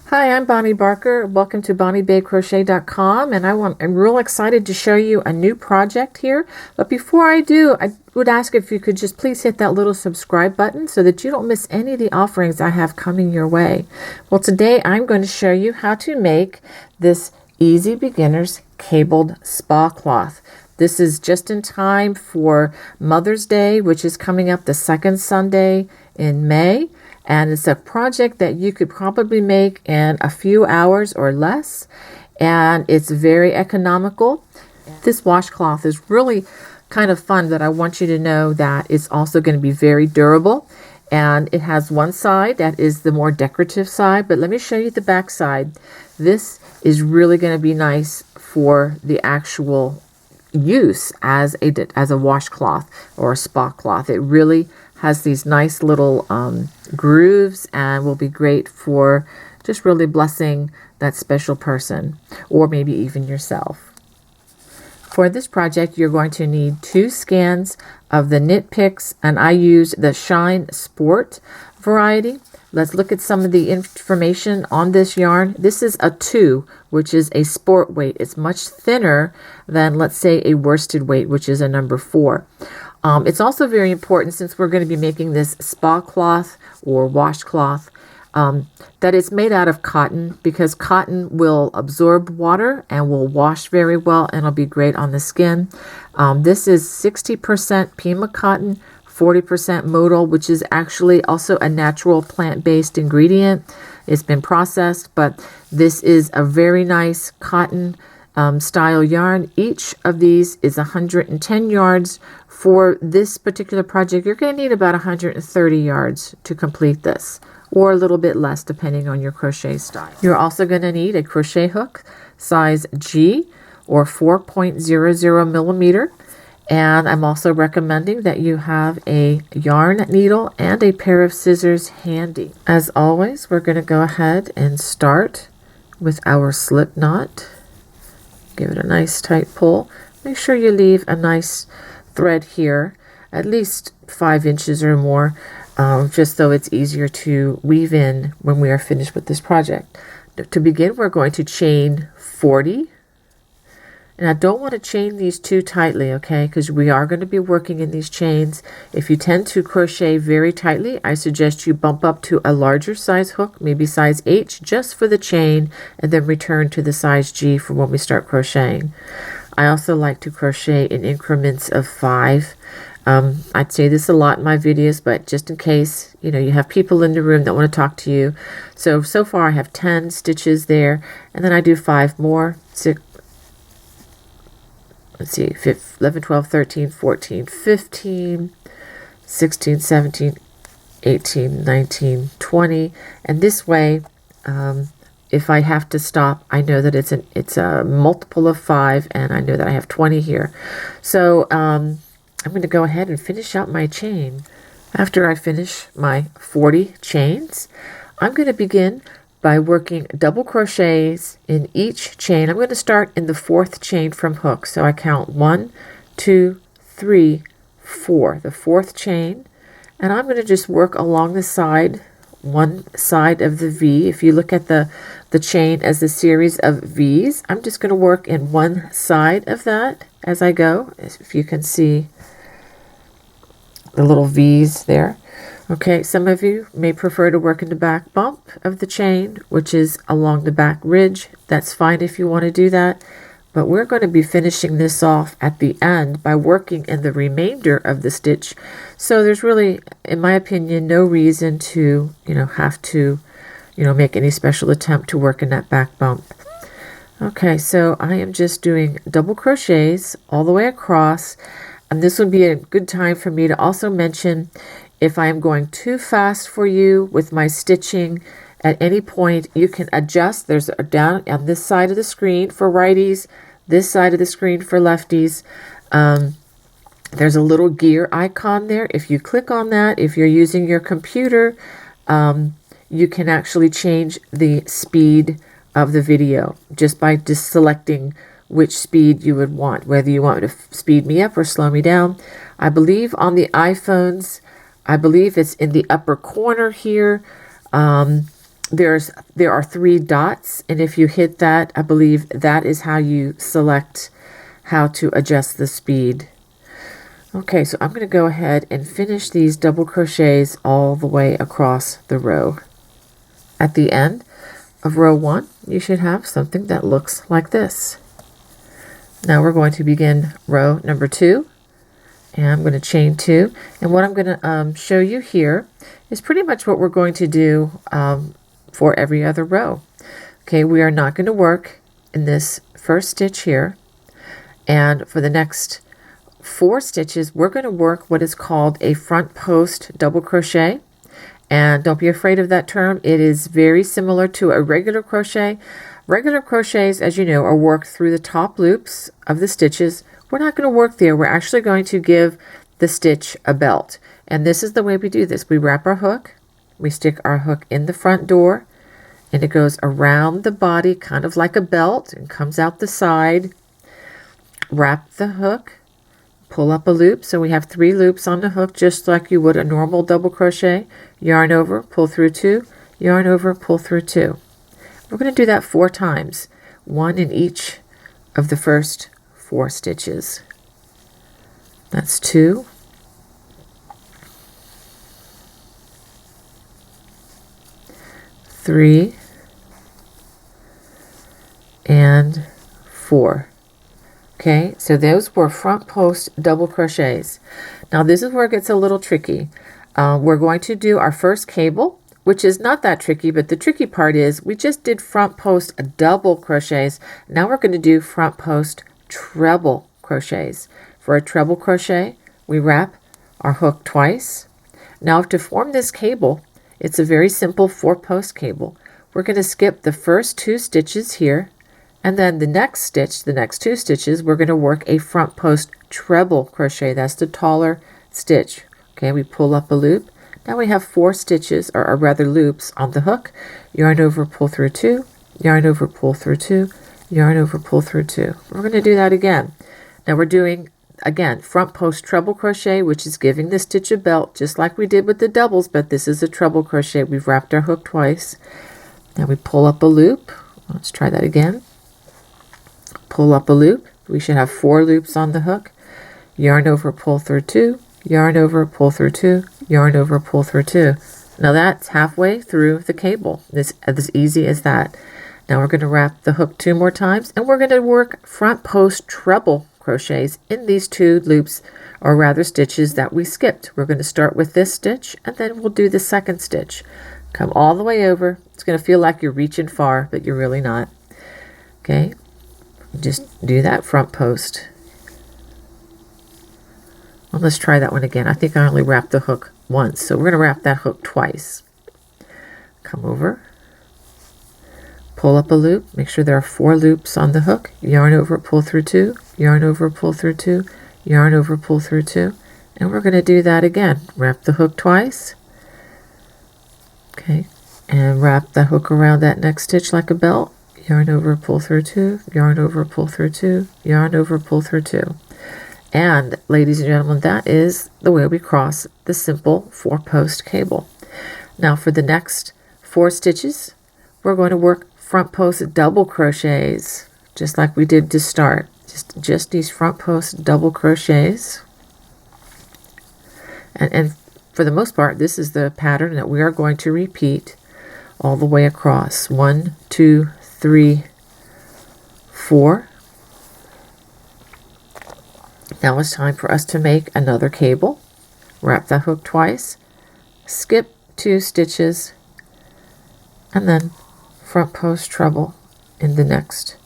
Hi, I'm Bonnie Barker. Welcome to BonnieBayCrochet.com, and I'm real excited to show you a new project here. But before I do, I would ask if you could just please hit that little subscribe button so that you don't miss any of the offerings I have coming your way. Well, today I'm going to show you how to make this Easy Beginners cabled spa cloth. This is just in time for Mother's Day, which is coming up the second Sunday in May. And it's a project that you could probably make in a few hours or less. And it's very economical. This washcloth is really kind of fun, but I want you to know that it's also going to be very durable. And it has one side that is the more decorative side, but let me show you the back side. This is really going to be nice for the actual use as a washcloth or a spa cloth. It really has these nice little grooves and will be great for just really blessing that special person or maybe even yourself. For this project, you're going to need 2 scans of the Knit Picks, and I use the Shine Sport variety. Let's look at some of the information on this yarn. This is a 2, which is a sport weight. It's much thinner than, let's say, a worsted weight, which is a number 4. It's also very important, since we're going to be making this spa cloth or washcloth, that it's made out of cotton, because cotton will absorb water and will wash very well, and it'll be great on the skin. This is 60% Pima cotton, 40% modal, which is actually also a natural plant-based ingredient. It's been processed, but this is a very nice cotton style yarn. Each of these is 110 yards. For this particular project, you're going to need about 130 yards to complete this, or a little bit less depending on your crochet style. You're also going to need a crochet hook size G or 4.00 millimeter. And I'm also recommending that you have a yarn needle and a pair of scissors handy. As always, we're going to go ahead and start with our slip knot. Give it a nice tight pull. Make sure you leave a nice thread here, at least 5 inches or more, just so it's easier to weave in when we are finished with this project. To begin, we're going to chain 40. And I don't want to chain these too tightly, okay, because we are going to be working in these chains. If you tend to crochet very tightly, I suggest you bump up to a larger size hook, maybe size H, just for the chain, and then return to the size G for when we start crocheting. I also like to crochet in increments of 5. I'd say this a lot in my videos, but just in case, you have people in the room that want to talk to you. So far I have 10 stitches there, and then I do 5 more. 6, let's see, 11, 12, 13, 14, 15, 16, 17, 18, 19, 20. And this way, if I have to stop, I know that it's a multiple of 5, and I know that I have 20 here. So I'm going to go ahead and finish out my chain. After I finish my 40 chains, I'm going to begin by working double crochets in each chain. I'm going to start in the 4th chain from hook. So I count 1, 2, 3, 4, the 4th chain, and I'm going to just work along the side, one side of the V. If you look at the chain as a series of V's, I'm just going to work in one side of that as I go. If you can see the little V's there. Okay, some of you may prefer to work in the back bump of the chain, which is along the back ridge. That's fine if you want to do that. But we're going to be finishing this off at the end by working in the remainder of the stitch. So there's really, in my opinion, no reason to, have to, make any special attempt to work in that back bump. Okay, so I am just doing double crochets all the way across. And this would be a good time for me to also mention, if I am going too fast for you with my stitching, at any point you can adjust. There's a down on this side of the screen for righties, this side of the screen for lefties. There's a little gear icon there. If you click on that, if you're using your computer, you can actually change the speed of the video just by selecting which speed you would want, whether you want to speed me up or slow me down. I believe on the iPhones, I believe it's in the upper corner here. there are 3 dots, and if you hit that, I believe that is how you select how to adjust the speed. Okay, so I'm going to go ahead and finish these double crochets all the way across the row. At the end of row 1, you should have something that looks like this. Now we're going to begin row number 2, and I'm going to chain 2, and what I'm going to show you here is pretty much what we're going to do for every other row. Okay, we are not going to work in this first stitch here, and for the next 4 stitches we're going to work what is called a front post double crochet. And don't be afraid of that term. It is very similar to a regular crochet. Regular crochets, as you know, are worked through the top loops of the stitches. We're not going to work there. We're actually going to give the stitch a belt. And this is the way we do this. We wrap our hook, we stick our hook in the front door, and it goes around the body kind of like a belt and comes out the side. Wrap the hook, pull up a loop. So we have 3 loops on the hook, just like you would a normal double crochet. Yarn over, pull through 2, yarn over, pull through 2. We're going to do that 4 times, 1 in each of the first 4 stitches. That's 2, 3, and 4. Okay, so those were front post double crochets. Now this is where it gets a little tricky. We're going to do our first cable, which is not that tricky, but the tricky part is we just did front post double crochets. Now we're going to do front post treble crochets. For a treble crochet, we wrap our hook twice. Now to form this cable, it's a very simple 4-post cable. We're going to skip the first 2 stitches here, and then the next stitch, the next 2 stitches, we're going to work a front post treble crochet. That's the taller stitch. Okay, we pull up a loop. Now we have 4 stitches, or rather loops, on the hook. Yarn over, pull through 2, yarn over, pull through 2, yarn over, pull through 2. We're going to do that again. Now we're doing, again, front post treble crochet, which is giving the stitch a belt, just like we did with the doubles, but this is a treble crochet. We've wrapped our hook twice. Now we pull up a loop. Let's try that again. Pull up a loop. We should have 4 loops on the hook. Yarn over, pull through 2, yarn over, pull through 2, yarn over, pull through 2. Now that's halfway through the cable. It's as easy as that. Now we're going to wrap the hook 2 more times, and we're going to work front post treble crochets in these 2 loops, or rather stitches that we skipped. We're going to start with this stitch, and then we'll do the second stitch. Come all the way over. It's going to feel like you're reaching far, but you're really not. Okay, just do that front post. Well, let's try that one again. I think I only wrapped the hook once, so we're going to wrap that hook twice. Come over, pull up a loop, make sure there are 4 loops on the hook, yarn over, pull through 2, yarn over, pull through 2, yarn over, pull through 2, and we're going to do that again. Wrap the hook twice, okay, and wrap the hook around that next stitch like a belt, yarn over, pull through 2, yarn over, pull through 2, yarn over, pull through 2. And ladies and gentlemen, that is the way we cross the simple 4-post cable. Now for the next 4 stitches, we're going to work front post double crochets, just like we did to start. Just these front post double crochets. And for the most part, this is the pattern that we are going to repeat all the way across. 1, 2, 3, 4. Now it's time for us to make another cable. Wrap that hook twice, skip 2 stitches, and then front post treble in the next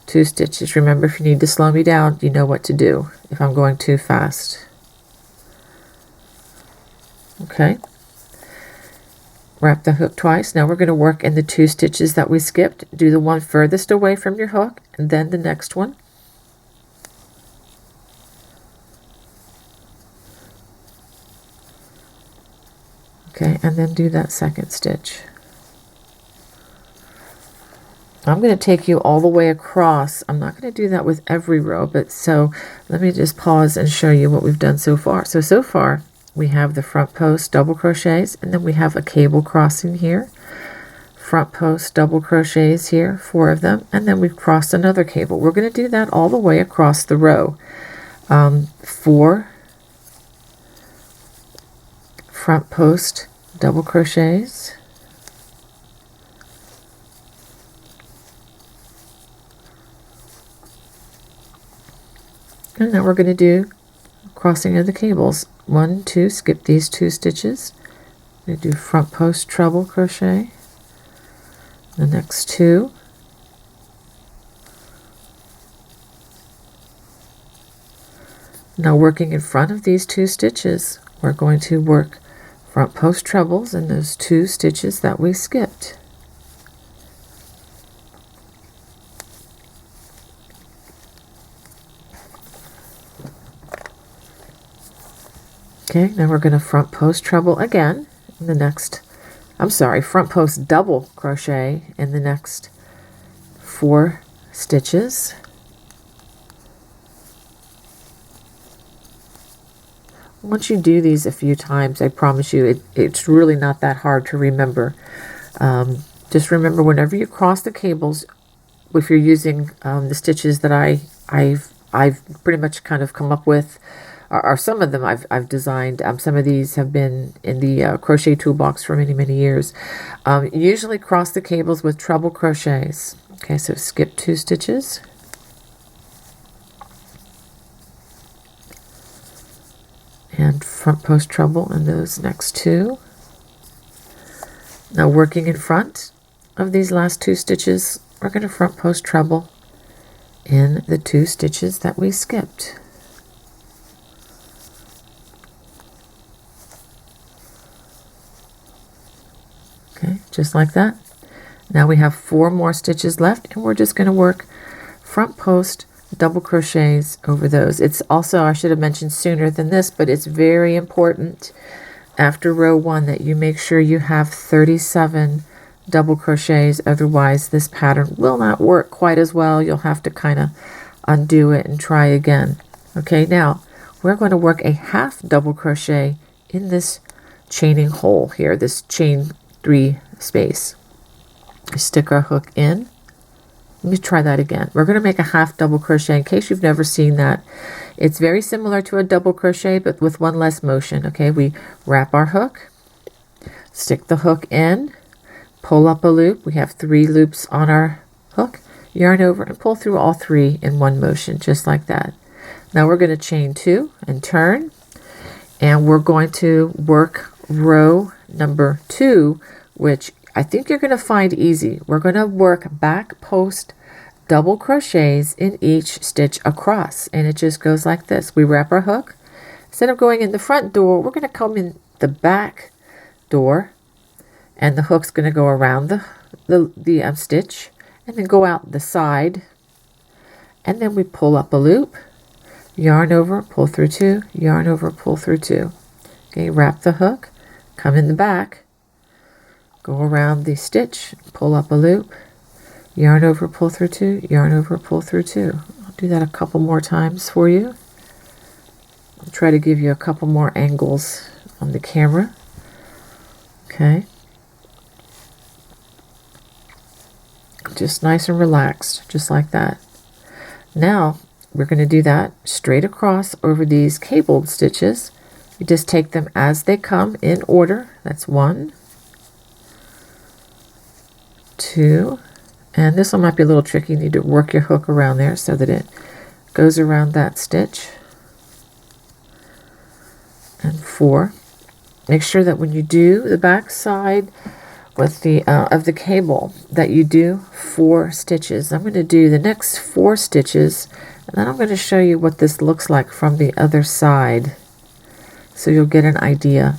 2 stitches. Remember, if you need to slow me down, you know what to do if I'm going too fast. Okay. Wrap the hook twice. Now we're going to work in the 2 stitches that we skipped. Do the one furthest away from your hook, and then the next one. Okay, and then do that second stitch. I'm going to take you all the way across. I'm not going to do that with every row, but so let me just pause and show you what we've done so far. So far we have the front post double crochets, and then we have a cable crossing here, front post double crochets here, 4 of them, and then we've crossed another cable. We're going to do that all the way across the row. 4 front post double crochets, and now we're going to do crossing of the cables. 1, 2, skip these 2 stitches. We do front post treble crochet, the next 2, now working in front of these 2 stitches, we're going to work front post trebles in those 2 stitches that we skipped. Okay, now we're going to front post treble again in the next, front post double crochet in the next 4 stitches. Once you do these a few times, I promise you it's really not that hard to remember. Just remember, whenever you cross the cables, if you're using the stitches that I've pretty much kind of come up with, or some of them I've designed. Some of these have been in the crochet toolbox for many years. Usually cross the cables with treble crochets. Okay, so skip 2 stitches. And front post treble in those next 2. Now working in front of these last 2 stitches, we're going to front post treble in the 2 stitches that we skipped. Okay, just like that. Now we have 4 more stitches left, and we're just going to work front post double crochets over those. It's also, I should have mentioned sooner than this, but it's very important after row 1 that you make sure you have 37 double crochets, otherwise this pattern will not work quite as well. You'll have to kind of undo it and try again. Okay, now we're going to work a half double crochet in this chaining hole here, this chain 3 space. Stick our hook in. Let me try that again. We're going to make a half double crochet in case you've never seen that. It's very similar to a double crochet, but with one less motion. Okay, we wrap our hook, stick the hook in, pull up a loop. We have 3 loops on our hook, yarn over and pull through all 3 in one motion, just like that. Now we're going to chain 2 and turn, and we're going to work row number 2, which I think you're going to find easy. We're going to work back post double crochets in each stitch across, and it just goes like this. We wrap our hook. Instead of going in the front door, we're going to come in the back door, and the hook's going to go around the stitch and then go out the side, and then we pull up a loop, yarn over, pull through 2, yarn over, pull through 2. Okay, wrap the hook, come in the back, go around the stitch, pull up a loop, yarn over, pull through 2, yarn over, pull through 2. I'll do that a couple more times for you. I'll try to give you a couple more angles on the camera. Okay. Just nice and relaxed, just like that. Now we're going to do that straight across over these cabled stitches. You just take them as they come in order. That's 1, 2, and this one might be a little tricky. You need to work your hook around there so that it goes around that stitch. And 4. Make sure that when you do the back side with the of the cable that you do 4 stitches. I'm going to do the next 4 stitches, and then I'm going to show you what this looks like from the other side, so you'll get an idea.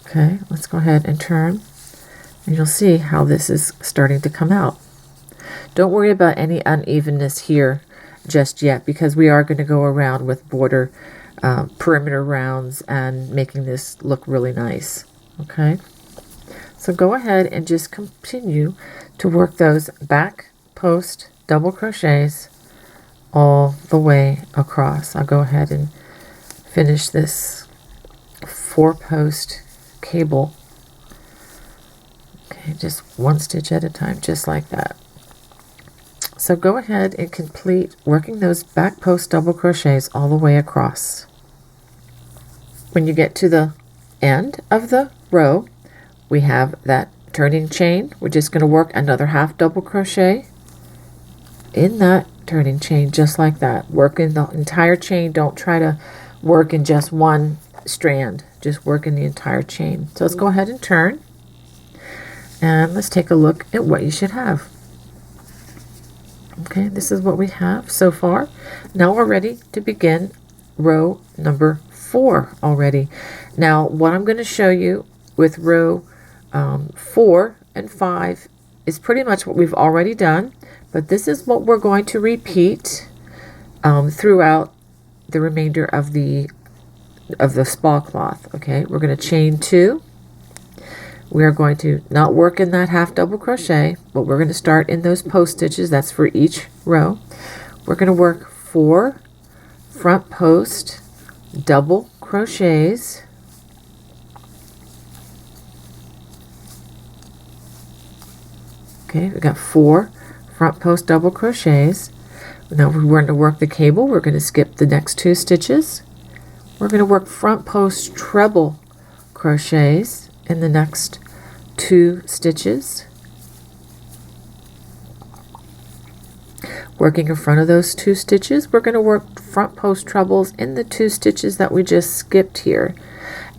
Okay, let's go ahead and turn, and you'll see how this is starting to come out. Don't worry about any unevenness here just yet, because we are going to go around with border perimeter rounds and making this look really nice. Okay, so go ahead and just continue to work those back post double crochets all the way across. I'll go ahead and finish this 4-post cable. Okay, just one stitch at a time, just like that. So go ahead and complete working those back post double crochets all the way across. When you get to the end of the row, we have that turning chain. We're just going to work another half double crochet in that turning chain, just like that. Work in the entire chain. Don't try to work in just one strand, just work in the entire chain. So let's go ahead and turn, and let's take a look at what you should have. Okay, this is what we have so far. Now we're ready to begin row number 4 already. Now what I'm going to show you with row 4 and 5 is pretty much what we've already done, but this is what we're going to repeat throughout the remainder of the spall cloth. Okay, we're going to chain 2. We are going to not work in that half double crochet, but we're going to start in those post stitches. That's for each row. We're going to work 4 front post double crochets, okay, we got 4 front post double crochets. Now we're going to work the cable. We're going to skip the next 2 stitches. We're going to work front post treble crochets in the next 2 stitches, working in front of those 2 stitches. We're going to work front post trebles in the 2 stitches that we just skipped here.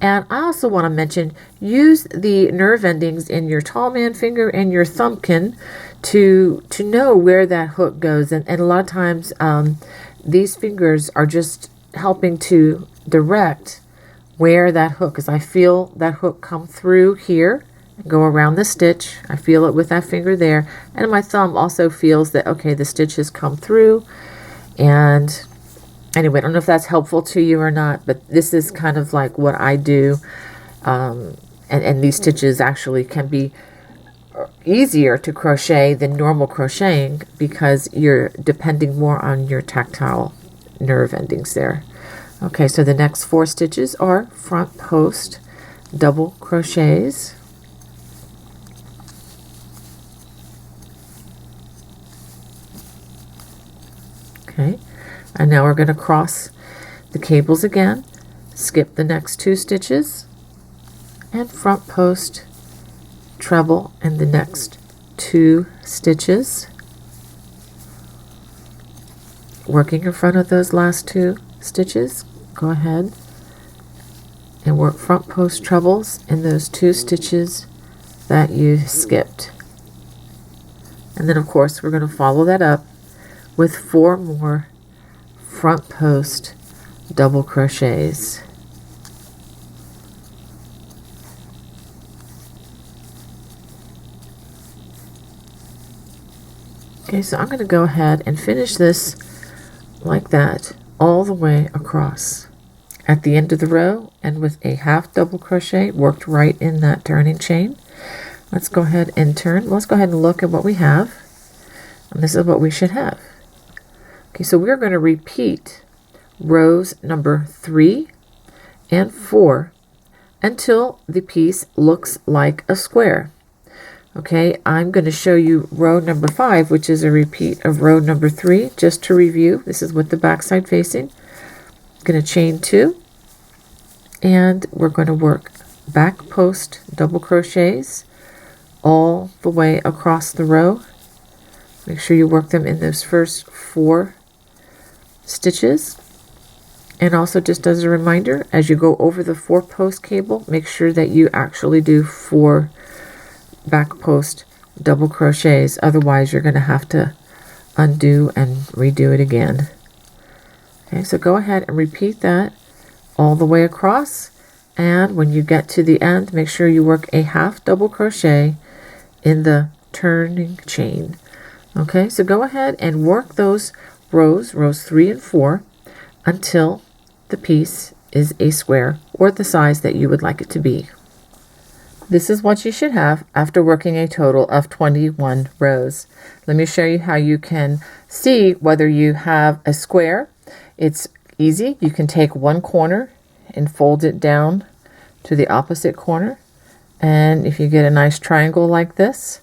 And I also want to mention, use the nerve endings in your tall man finger and your thumbkin to know where that hook goes. And a lot of times these fingers are just helping to direct where that hook is. I feel that hook come through here and go around the stitch. I feel it with that finger there, and my thumb also feels that, okay, the stitch has come through. And anyway, I don't know if that's helpful to you or not, but this is kind of like what I do. And these stitches actually can be easier to crochet than normal crocheting because you're depending more on your tactile nerve endings there. Okay, so the next 4 stitches are front post double crochets. Okay, and now we're going to cross the cables again, skip the next 2 stitches, and front post treble in the next 2 stitches, working in front of those last 2 stitches. Go ahead and work front post trebles in those 2 stitches that you skipped. And then of course we're going to follow that up with 4 more front post double crochets. Okay, so I'm going to go ahead and finish this like that all the way across. At the end of the row, and with a half double crochet worked right in that turning chain. Let's go ahead and turn. Let's go ahead and look at what we have. And this is what we should have. Okay, so we're going to repeat rows number 3 and 4 until the piece looks like a square. Okay, I'm going to show you row number 5, which is a repeat of row number 3, just to review. This is with the back side facing. I'm going to chain 2, and we're going to work back post double crochets all the way across the row. Make sure you work them in those first 4 stitches. And also, just as a reminder, as you go over the 4-post cable, make sure that you actually do 4 back post double crochets. Otherwise, you're going to have to undo and redo it again. Okay, so go ahead and repeat that all the way across. And when you get to the end, make sure you work a half double crochet in the turning chain. Okay, so go ahead and work those rows 3 and 4, until the piece is a square or the size that you would like it to be. This is what you should have after working a total of 21 rows. Let me show you how you can see whether you have a square. It's easy. You can take one corner and fold it down to the opposite corner. And if you get a nice triangle like this,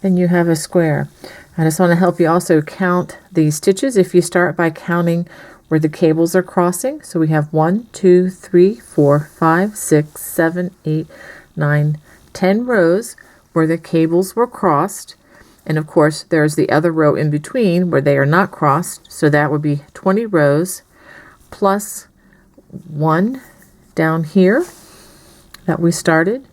then you have a square. I just want to help you also count the stitches. If you start by counting where the cables are crossing, so we have 1, 2, 3, 4, 5, 6, 7, 8, 9, 10 rows where the cables were crossed. And of course, there's the other row in between where they are not crossed. So that would be 20 rows plus 1 down here that we started.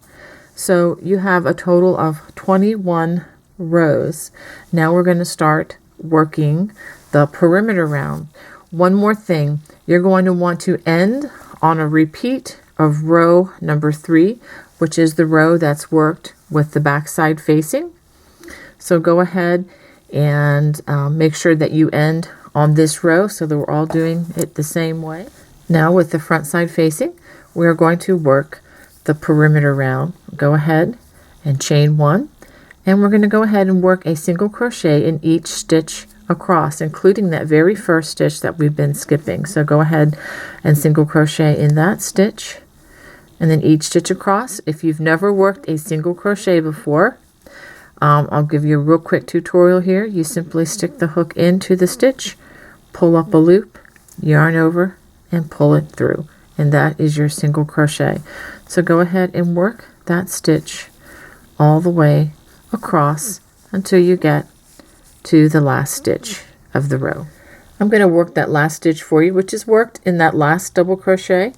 So you have a total of 21 rows. Now we're going to start working the perimeter round. One more thing, you're going to want to end on a repeat of row number 3, which is the row that's worked with the back side facing. So go ahead and make sure that you end on this row so that we're all doing it the same way. Now with the front side facing, we're going to work the perimeter round. Go ahead and chain 1, and we're going to go ahead and work a single crochet in each stitch across, including that very first stitch that we've been skipping. So go ahead and single crochet in that stitch, and then each stitch across. If you've never worked a single crochet before, I'll give you a real quick tutorial here. You simply stick the hook into the stitch, pull up a loop, yarn over, and pull it through, and that is your single crochet. So go ahead and work that stitch all the way across until you get to the last stitch of the row. I'm going to work that last stitch for you, which is worked in that last double crochet.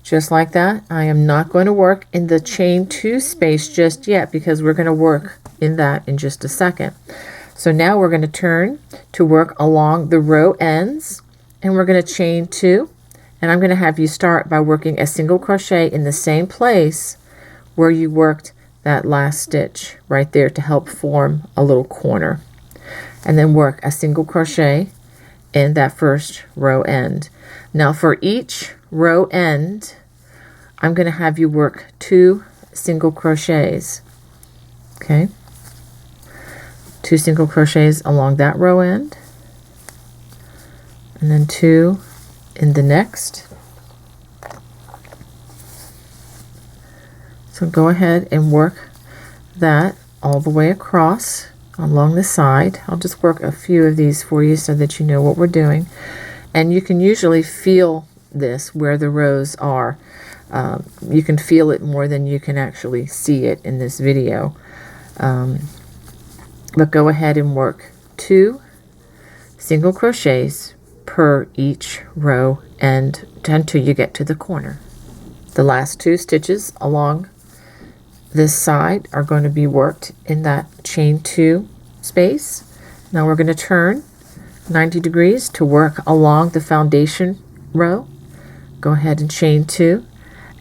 Just like that. I am not going to work in the chain 2 space just yet because we're going to work in that in just a second. So now we're going to turn to work along the row ends, and we're going to chain 2, and I'm going to have you start by working a single crochet in the same place where you worked that last stitch right there to help form a little corner, and then work a single crochet in that first row end. Now for each row end, I'm going to have you work 2 single crochets. Okay, 2 single crochets along that row end, and then 2 in the next. So go ahead and work that all the way across along the side. I'll just work a few of these for you so that you know what we're doing. And you can usually feel this where the rows are. You can feel it more than you can actually see it in this video. But go ahead and work 2 single crochets per each row end until you get to the corner. The last 2 stitches along this side are going to be worked in that chain 2 space. Now we're going to turn 90 degrees to work along the foundation row. Go ahead and chain 2,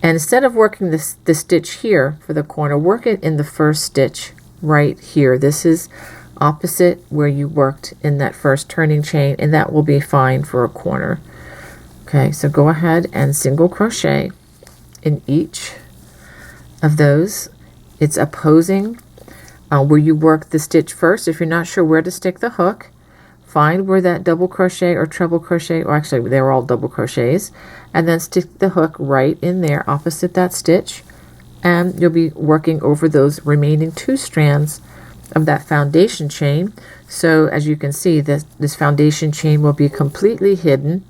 and instead of working the stitch here for the corner, work it in the first stitch right here. This is opposite where you worked in that first turning chain, and that will be fine for a corner. Okay, so go ahead and single crochet in each of those. It's opposing where you work the stitch first. If you're not sure where to stick the hook, find where that double crochet or treble crochet, or actually they were all double crochets, and then stick the hook right in there opposite that stitch, and you'll be working over those remaining 2 strands of that foundation chain. So as you can see, this foundation chain will be completely hidden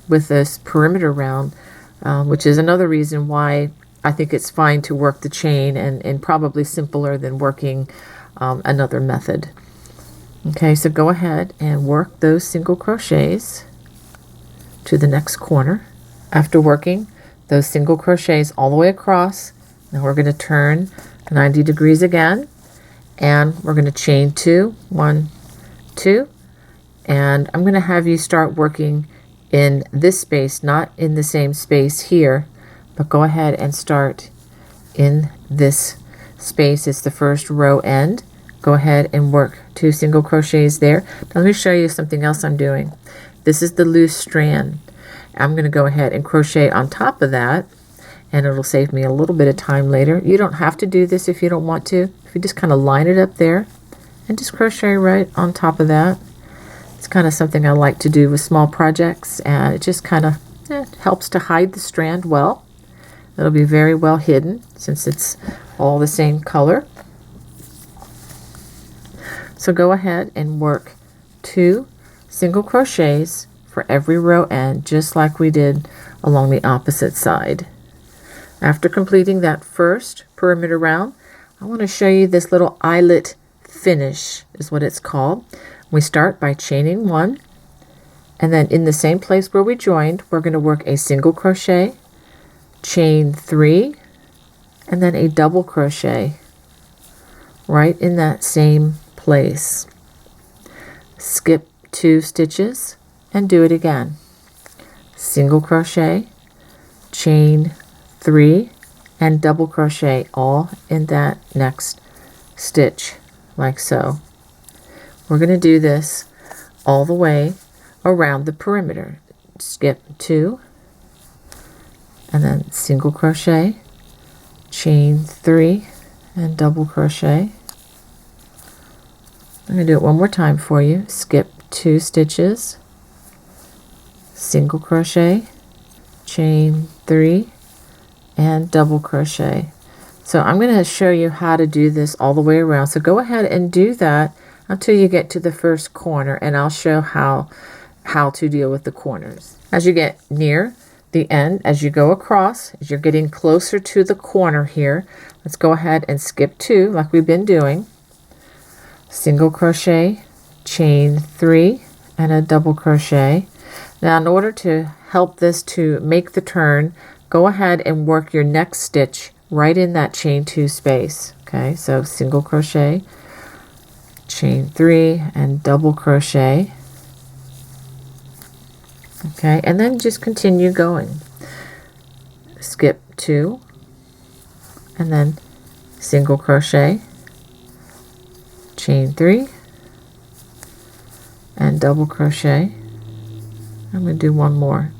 with this perimeter round, which is another reason why I think it's fine to work the chain, and probably simpler than working another method. Okay, so go ahead and work those single crochets to the next corner. After working those single crochets all the way across, now we're going to turn 90 degrees again, and we're going to chain 2, 1, 2, and I'm going to have you start working in this space, not in the same space here, but go ahead and start in this space. It's the first row end. Go ahead and work 2 single crochets there. Now let me show you something else I'm doing. This is the loose strand. I'm going to go ahead and crochet on top of that, and it'll save me a little bit of time later. You don't have to do this if you don't want to. If you just kind of line it up there and just crochet right on top of that. It's kind of something I like to do with small projects, and it just kind of helps to hide the strand well. It'll be very well hidden since it's all the same color. So go ahead and work 2 single crochets for every row end, just like we did along the opposite side. After completing that first perimeter round, I want to show you this little eyelet finish is what it's called. We start by chaining 1, and then in the same place where we joined, we're going to work a single crochet, chain 3, and then a double crochet right in that same place. Skip 2 stitches and do it again. Single crochet, chain 3, and double crochet all in that next stitch, like so. We're going to do this all the way around the perimeter. Skip 2, and then single crochet, chain 3, and double crochet. I'm going to do it one more time for you. Skip 2 stitches, single crochet, chain 3, and double crochet. So I'm going to show you how to do this all the way around. So go ahead and do that until you get to the first corner, and I'll show how to deal with the corners. As you get near the end, as you go across, as you're getting closer to the corner here, let's go ahead and skip 2 like we've been doing. Single crochet, chain 3, and a double crochet. Now in order to help this to make the turn, go ahead and work your next stitch right in that chain 2 space. Okay, so single crochet, chain 3, and double crochet. Okay, and then just continue going. Skip 2, and then single crochet, chain 3, and double crochet. I'm going to do one more.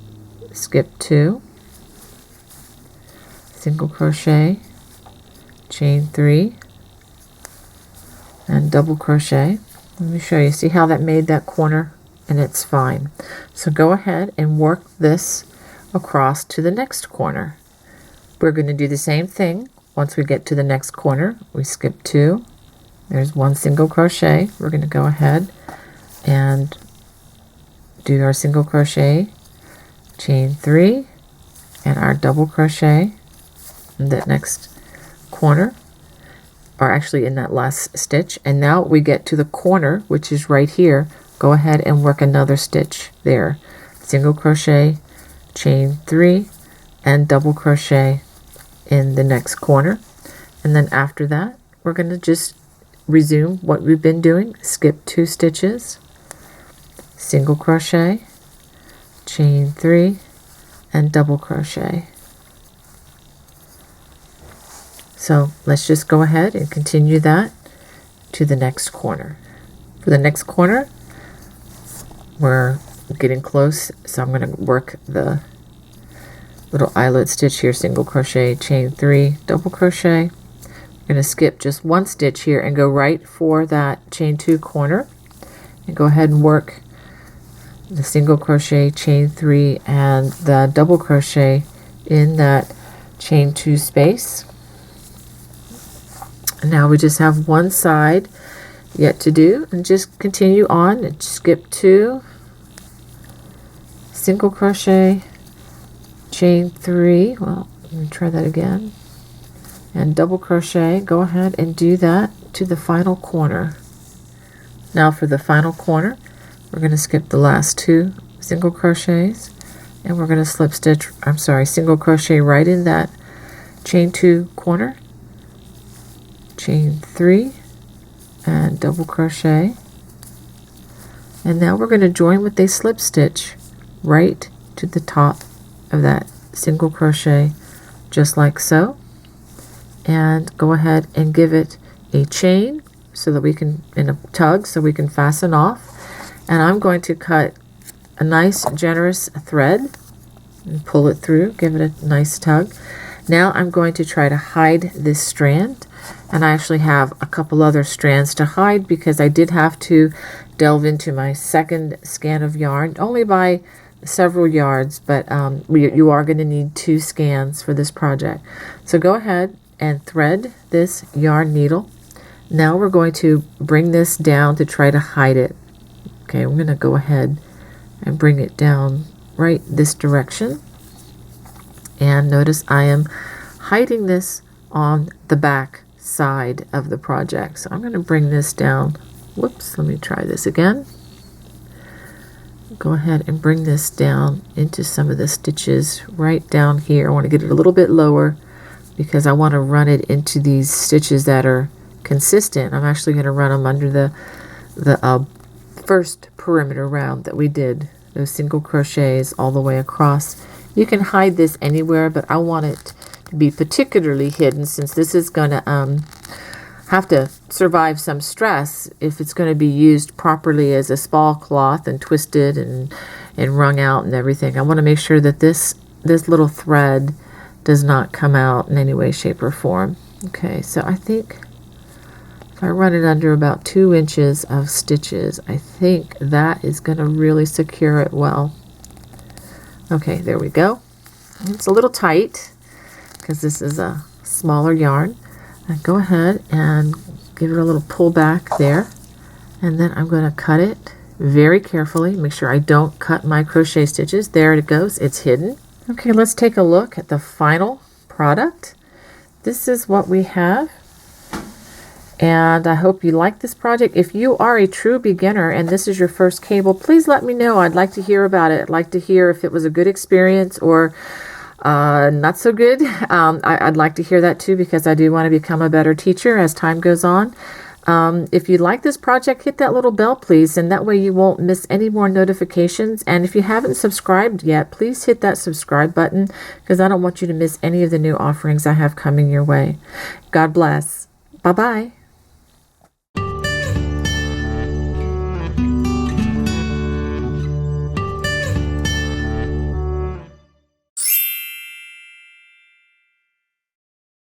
Skip 2, single crochet, chain 3, and double crochet. Let me show you. See how that made that corner? And it's fine. So go ahead and work this across to the next corner. We're going to do the same thing. Once we get to the next corner, we skip 2. There's 1 single crochet. We're going to go ahead and do our single crochet, chain 3, and our double crochet in that next corner, or actually in that last stitch. And now we get to the corner, which is right here. Go ahead and work another stitch there. Single crochet, chain 3, and double crochet in the next corner. And then after that, we're going to just resume what we've been doing. Skip 2 stitches, single crochet, chain 3, and double crochet. So let's just go ahead and continue that to the next corner. For the next corner, we're getting close, so I'm going to work the little eyelet stitch here, single crochet, chain 3, double crochet. I'm going to skip just 1 stitch here and go right for that chain 2 corner, and go ahead and work the single crochet, chain 3, and the double crochet in that chain 2 space. And now we just have 1 side yet to do, and just continue on and skip 2, single crochet, chain 3, well, let me try that again, and double crochet. Go ahead and do that to the final corner. Now for the final corner, we're going to skip the last 2 single crochets, and we're going to single crochet right in that chain 2 corner, chain 3, and double crochet. And now we're going to join with a slip stitch right to the top of that single crochet, just like so, and go ahead and give it a chain so that we can, in a tug, so we can fasten off. And I'm going to cut a nice generous thread and pull it through, give it a nice tug. Now I'm going to try to hide this strand, and I actually have a couple other strands to hide because I did have to delve into my second skein of yarn only by several yards, but you are going to need 2 scans for this project. So go ahead and thread this yarn needle. Now we're going to bring this down to try to hide it. Okay, I'm going to go ahead and bring it down right this direction. And notice I am hiding this on the back side of the project. So I'm going to bring this down. Whoops, let me try this again. Go ahead and bring this down into some of the stitches right down here. I want to get it a little bit lower because I want to run it into these stitches that are consistent. I'm actually going to run them under the first perimeter round that we did, those single crochets all the way across. You can hide this anywhere, but I want it to be particularly hidden since this is going to have to survive some stress if it's going to be used properly as a spall cloth and twisted and wrung out and everything. I want to make sure that this little thread does not come out in any way, shape, or form. Okay, so I think if I run it under about 2 inches of stitches, I think that is going to really secure it well. Okay, there we go. It's a little tight because this is a smaller yarn. And go ahead and give it a little pull back there, and then I'm going to cut it very carefully. Make sure I don't cut my crochet stitches. There it goes, it's hidden. Okay, let's take a look at the final product. This is what we have, and I hope you like this project. If you are a true beginner and this is your first cable, please let me know. I'd like to hear about it. I'd like to hear if it was a good experience or not so good. I'd like to hear that too, because I do want to become a better teacher as time goes on. If you like this project, hit that little bell please, and that way you won't miss any more notifications. And if you haven't subscribed yet, please hit that subscribe button, because I don't want you to miss any of the new offerings I have coming your way. God bless. Bye-bye.